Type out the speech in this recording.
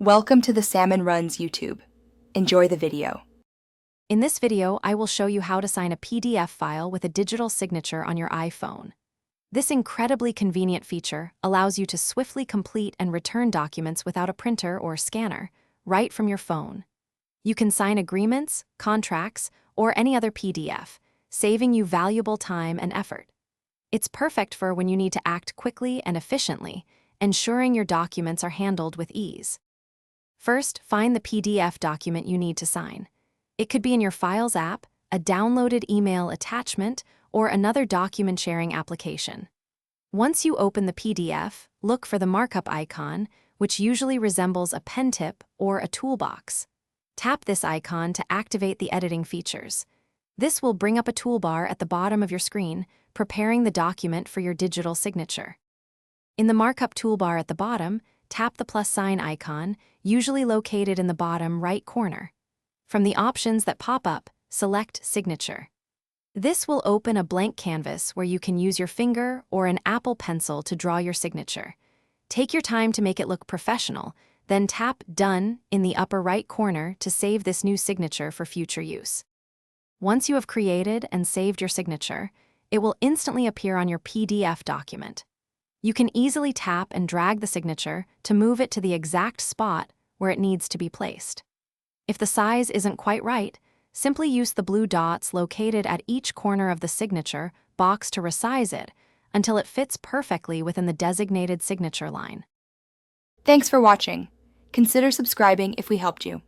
Welcome to the Salmon Runs YouTube. Enjoy the video. In this video, I will show you how to sign a PDF file with a digital signature on your iPhone. This incredibly convenient feature allows you to swiftly complete and return documents without a printer or scanner, right from your phone. You can sign agreements, contracts, or any other PDF, saving you valuable time and effort. It's perfect for when you need to act quickly and efficiently, ensuring your documents are handled with ease. First, find the PDF document you need to sign. It could be in your Files app, a downloaded email attachment, or another document sharing application. Once you open the PDF, look for the markup icon, which usually resembles a pen tip or a toolbox. Tap this icon to activate the editing features. This will bring up a toolbar at the bottom of your screen, preparing the document for your digital signature. In the markup toolbar at the bottom, tap the plus sign icon, usually located in the bottom right corner. From the options that pop up, select Signature. This will open a blank canvas where you can use your finger or an Apple Pencil to draw your signature. Take your time to make it look professional, then tap Done in the upper right corner to save this new signature for future use. Once you have created and saved your signature, it will instantly appear on your PDF document. You can easily tap and drag the signature to move it to the exact spot where it needs to be placed. If the size isn't quite right, simply use the blue dots located at each corner of the signature box to resize it until it fits perfectly within the designated signature line. Thanks for watching. Consider subscribing if we helped you.